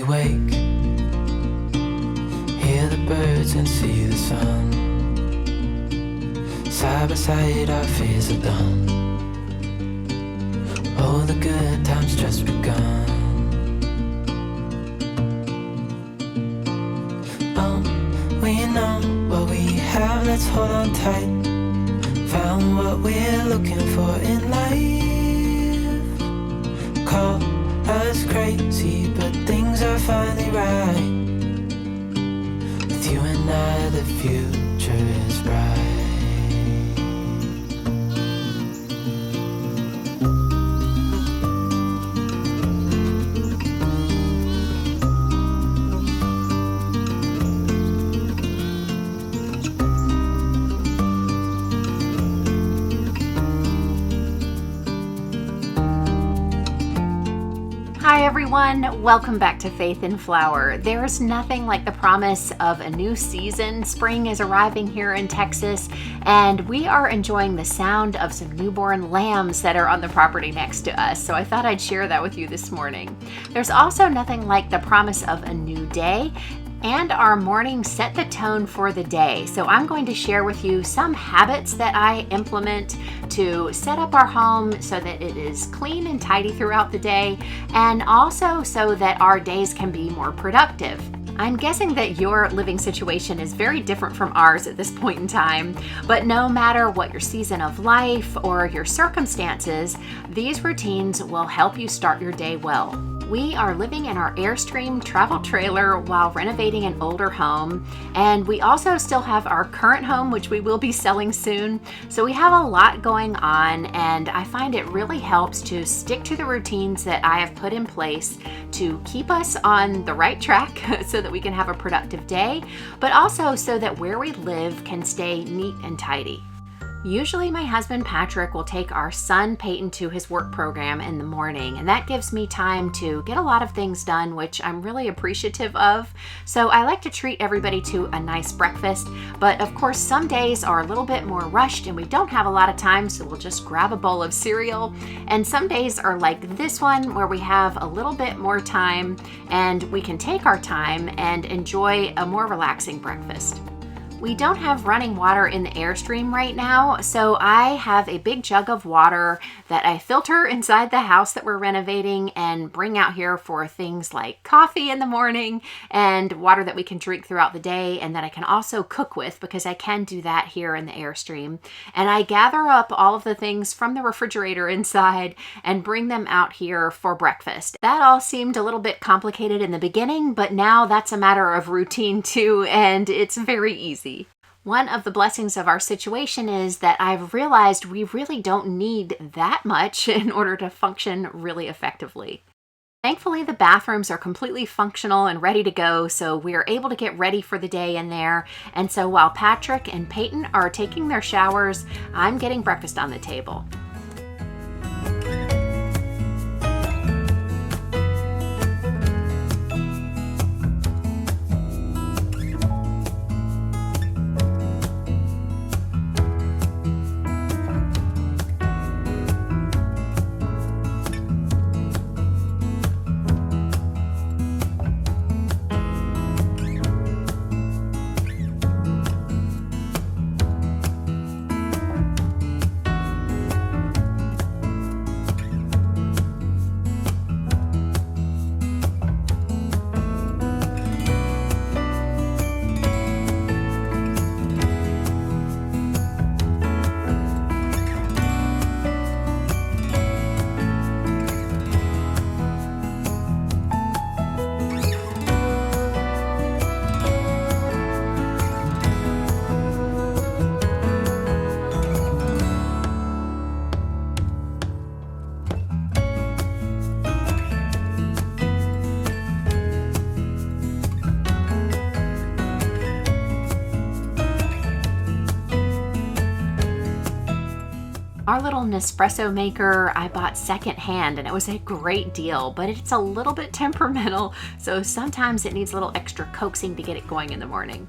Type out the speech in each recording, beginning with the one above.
wake, hear the birds and see the sun. Side by side our fears are done. Oh, the good times just begun. We know what we have, let's hold on tight. Found what we're looking for in life. Call us crazy, but things are finally right. With you and I, the future is bright. Hi everyone, welcome back to Faith in Flower. There's nothing like the promise of a new season. Spring is arriving here in Texas, and we are enjoying the sound of some newborn lambs that are on the property next to us. So I thought I'd share that with you this morning. There's also nothing like the promise of a new day, and our morning set the tone for the day. So I'm going to share with you some habits that I implement to set up our home so that it is clean and tidy throughout the day, and also so that our days can be more productive. I'm guessing that your living situation is very different from ours at this point in time, but no matter what your season of life or your circumstances, these routines will help you start your day well. We are living in our Airstream travel trailer while renovating an older home, and we also still have our current home, which we will be selling soon. So we have a lot going on, and I find it really helps to stick to the routines that I have put in place to keep us on the right track so that we can have a productive day, but also so that where we live can stay neat and tidy. Usually my husband Patrick will take our son Peyton to his work program in the morning, and that gives me time to get a lot of things done, which I'm really appreciative of. So I like to treat everybody to a nice breakfast, but of course some days are a little bit more rushed and we don't have a lot of time, so we'll just grab a bowl of cereal. And some days are like this one where we have a little bit more time and we can take our time and enjoy a more relaxing breakfast. We don't have running water in the Airstream right now, so I have a big jug of water that I filter inside the house that we're renovating and bring out here for things like coffee in the morning and water that we can drink throughout the day and that I can also cook with, because I can do that here in the Airstream. And I gather up all of the things from the refrigerator inside and bring them out here for breakfast. That all seemed a little bit complicated in the beginning, but now that's a matter of routine too, and it's very easy. One of the blessings of our situation is that I've realized we really don't need that much in order to function really effectively. Thankfully, the bathrooms are completely functional and ready to go, so we are able to get ready for the day in there. And so while Patrick and Peyton are taking their showers, I'm getting breakfast on the table. Our little Nespresso maker I bought secondhand, and it was a great deal, but it's a little bit temperamental, so sometimes it needs a little extra coaxing to get it going in the morning.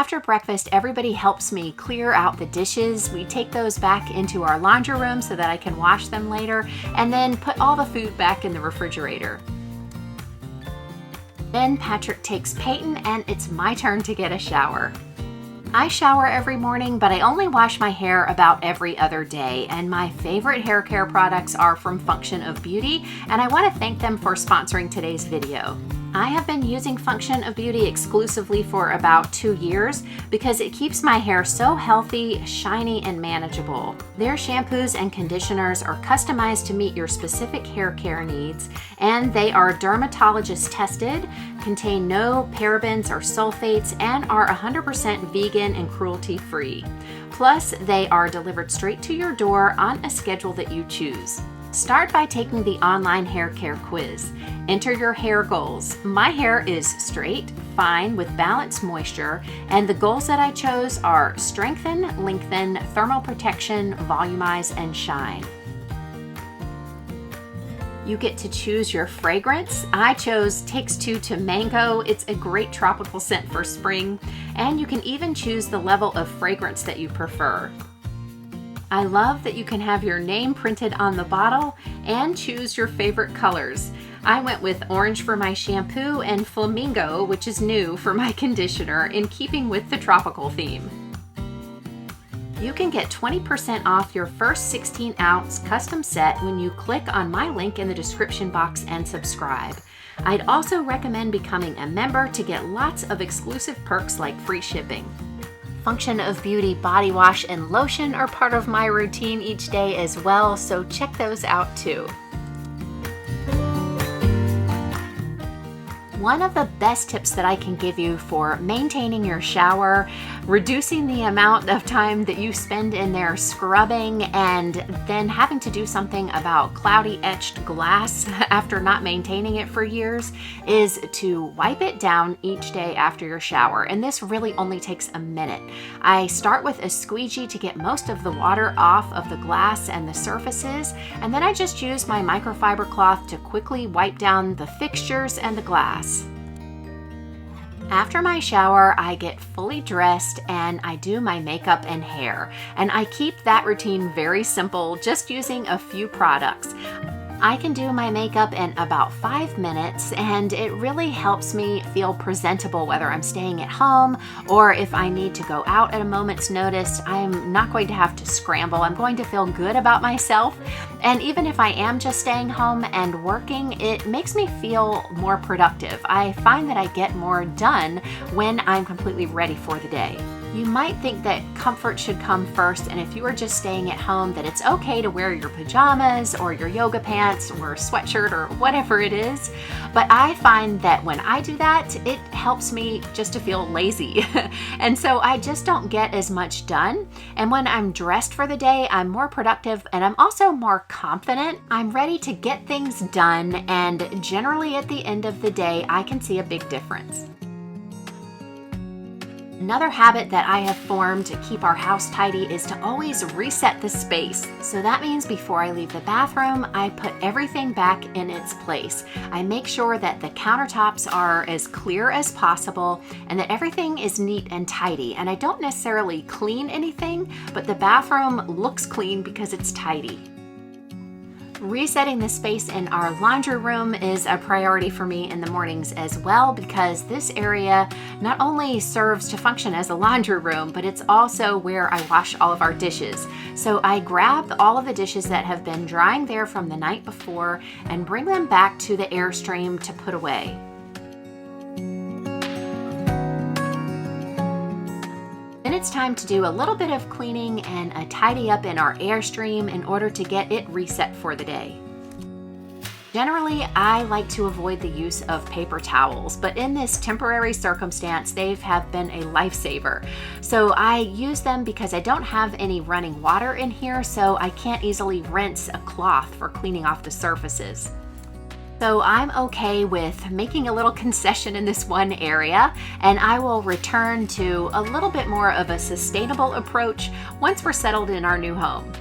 After breakfast, everybody helps me clear out the dishes. We take those back into our laundry room so that I can wash them later, and then put all the food back in the refrigerator. Then Patrick takes Peyton, and it's my turn to get a shower. I shower every morning, but I only wash my hair about every other day, and my favorite hair care products are from Function of Beauty, and I want to thank them for sponsoring today's video. I have been using Function of Beauty exclusively for about 2 years because it keeps my hair so healthy, shiny, and manageable. Their shampoos and conditioners are customized to meet your specific hair care needs, and they are dermatologist tested, contain no parabens or sulfates, and are 100% vegan and cruelty-free. Plus, they are delivered straight to your door on a schedule that you choose. Start by taking the online hair care quiz. Enter your hair goals. My hair is straight, fine, with balanced moisture, and the goals that I chose are strengthen, lengthen, thermal protection, volumize, and shine. You get to choose your fragrance. I chose Takes Two to Mango. It's a great tropical scent for spring, and you can even choose the level of fragrance that you prefer. I love that you can have your name printed on the bottle and choose your favorite colors. I went with orange for my shampoo and flamingo, which is new, for my conditioner, in keeping with the tropical theme. You can get 20% off your first 16-ounce custom set when you click on my link in the description box and subscribe. I'd also recommend becoming a member to get lots of exclusive perks like free shipping. Function of Beauty body wash and lotion are part of my routine each day as well, so check those out too. One of the best tips that I can give you for maintaining your shower, reducing the amount of time that you spend in there scrubbing, and then having to do something about cloudy etched glass after not maintaining it for years, is to wipe it down each day after your shower. And this really only takes a minute. I start with a squeegee to get most of the water off of the glass and the surfaces, and then I just use my microfiber cloth to quickly wipe down the fixtures and the glass. After my shower, I get fully dressed and I do my makeup and hair. And I keep that routine very simple, just using a few products. I can do my makeup in about 5 minutes, and it really helps me feel presentable whether I'm staying at home or if I need to go out at a moment's notice. I'm not going to have to scramble. I'm going to feel good about myself. And even if I am just staying home and working, it makes me feel more productive. I find that I get more done when I'm completely ready for the day. You might think that comfort should come first, and if you are just staying at home, that it's okay to wear your pajamas or your yoga pants or a sweatshirt or whatever it is. But I find that when I do that, it helps me just to feel lazy. And so I just don't get as much done. And when I'm dressed for the day, I'm more productive and I'm also more confident. I'm ready to get things done, and generally at the end of the day, I can see a big difference. Another habit that I have formed to keep our house tidy is to always reset the space. So that means before I leave the bathroom, I put everything back in its place. I make sure that the countertops are as clear as possible and that everything is neat and tidy. And I don't necessarily clean anything, but the bathroom looks clean because it's tidy. Resetting the space in our laundry room is a priority for me in the mornings as well, because this area not only serves to function as a laundry room, but it's also where I wash all of our dishes. So I grab all of the dishes that have been drying there from the night before and bring them back to the Airstream to put away. Then it's time to do a little bit of cleaning and a tidy up in our Airstream in order to get it reset for the day. Generally, I like to avoid the use of paper towels, but in this temporary circumstance, they have been a lifesaver. So I use them because I don't have any running water in here, so I can't easily rinse a cloth for cleaning off the surfaces. So I'm okay with making a little concession in this one area, and I will return to a little bit more of a sustainable approach once we're settled in our new home.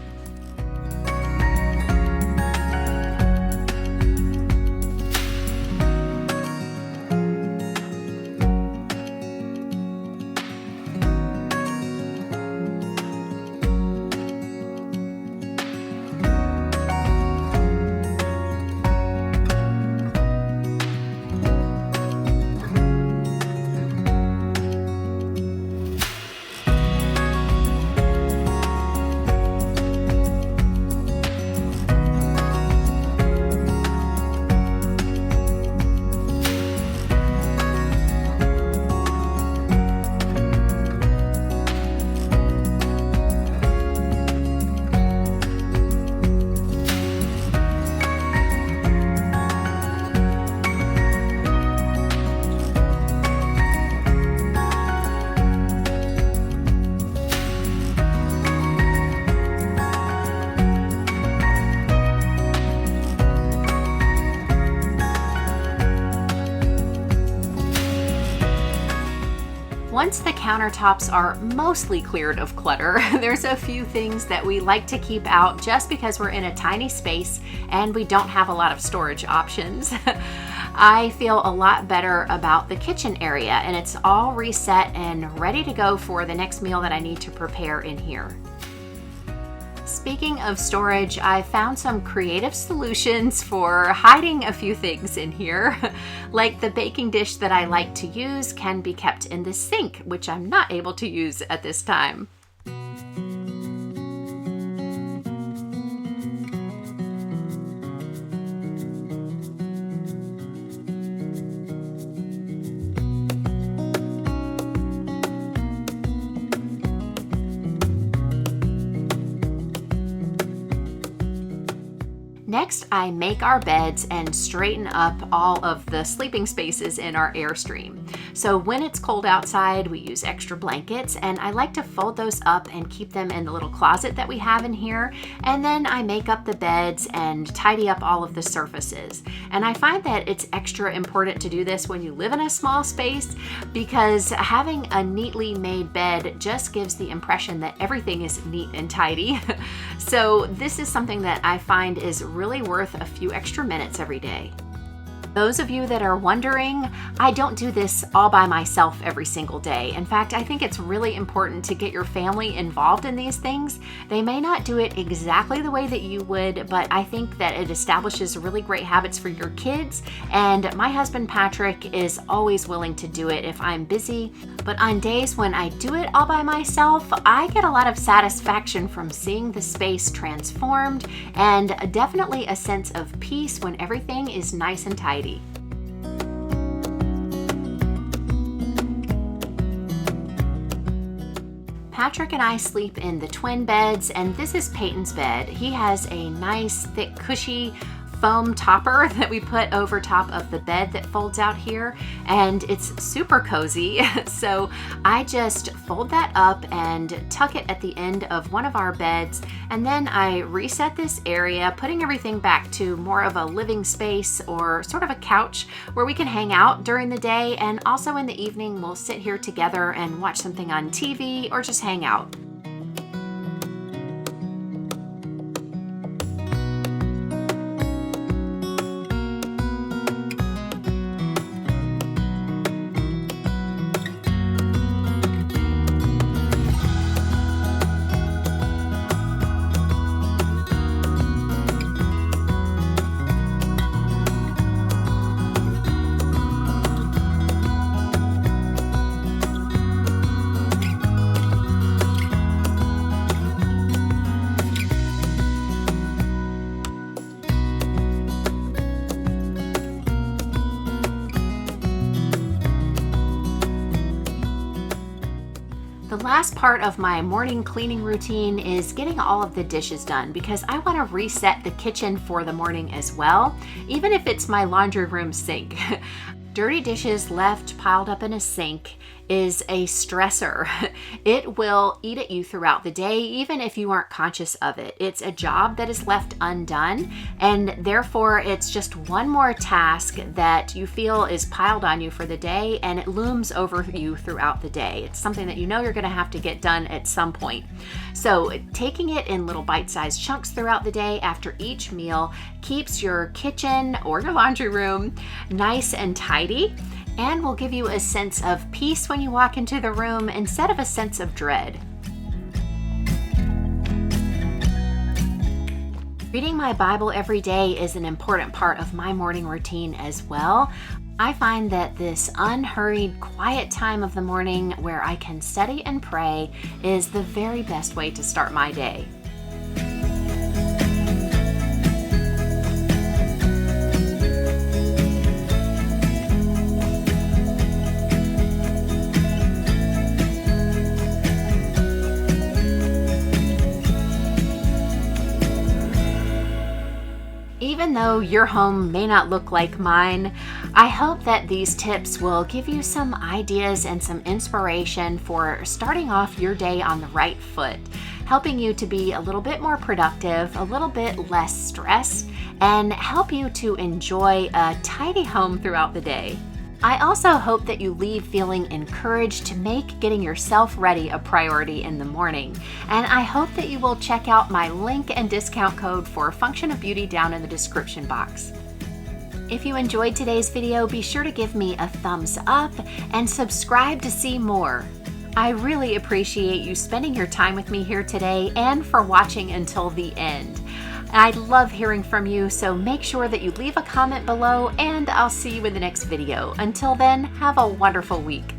Once the countertops are mostly cleared of clutter, there's a few things that we like to keep out just because we're in a tiny space and we don't have a lot of storage options. I feel a lot better about the kitchen area, and it's all reset and ready to go for the next meal that I need to prepare in here. Speaking of storage, I found some creative solutions for hiding a few things in here. Like the baking dish that I like to use can be kept in the sink, which I'm not able to use at this time. Next, I make our beds and straighten up all of the sleeping spaces in our Airstream. So when it's cold outside, we use extra blankets, and I like to fold those up and keep them in the little closet that we have in here. And then I make up the beds and tidy up all of the surfaces. And I find that it's extra important to do this when you live in a small space, because having a neatly made bed just gives the impression that everything is neat and tidy. So this is something that I find is really worth a few extra minutes every day. Those of you that are wondering, I don't do this all by myself every single day. In fact, I think it's really important to get your family involved in these things. They may not do it exactly the way that you would, but I think that it establishes really great habits for your kids. And my husband Patrick is always willing to do it if I'm busy. But on days when I do it all by myself, I get a lot of satisfaction from seeing the space transformed, and definitely a sense of peace when everything is nice and tidy. Patrick and I sleep in the twin beds, and this is Peyton's bed. He has a nice, thick, cushy foam topper that we put over top of the bed that folds out here, and it's super cozy. So I just fold that up and tuck it at the end of one of our beds, and then I reset this area, putting everything back to more of a living space or sort of a couch where we can hang out during the day, and also in the evening we'll sit here together and watch something on TV or just hang out. The last part of my morning cleaning routine is getting all of the dishes done, because I want to reset the kitchen for the morning as well, even if it's my laundry room sink. Dirty dishes left piled up in a sink is a stressor. It will eat at you throughout the day, even if you aren't conscious of it. It's a job that is left undone, and therefore it's just one more task that you feel is piled on you for the day, and it looms over you throughout the day. It's something that you know you're going to have to get done at some point. So taking it in little bite-sized chunks throughout the day after each meal keeps your kitchen or your laundry room nice and tidy, and will give you a sense of peace when you walk into the room instead of a sense of dread. Reading my Bible every day is an important part of my morning routine as well. I find that this unhurried, quiet time of the morning where I can study and pray is the very best way to start my day. Even though your home may not look like mine, I hope that these tips will give you some ideas and some inspiration for starting off your day on the right foot, helping you to be a little bit more productive, a little bit less stressed, and help you to enjoy a tidy home throughout the day. I also hope that you leave feeling encouraged to make getting yourself ready a priority in the morning. And I hope that you will check out my link and discount code for Function of Beauty down in the description box. If you enjoyed today's video, be sure to give me a thumbs up and subscribe to see more. I really appreciate you spending your time with me here today and for watching until the end. I love hearing from you, so make sure that you leave a comment below, and I'll see you in the next video. Until then, have a wonderful week.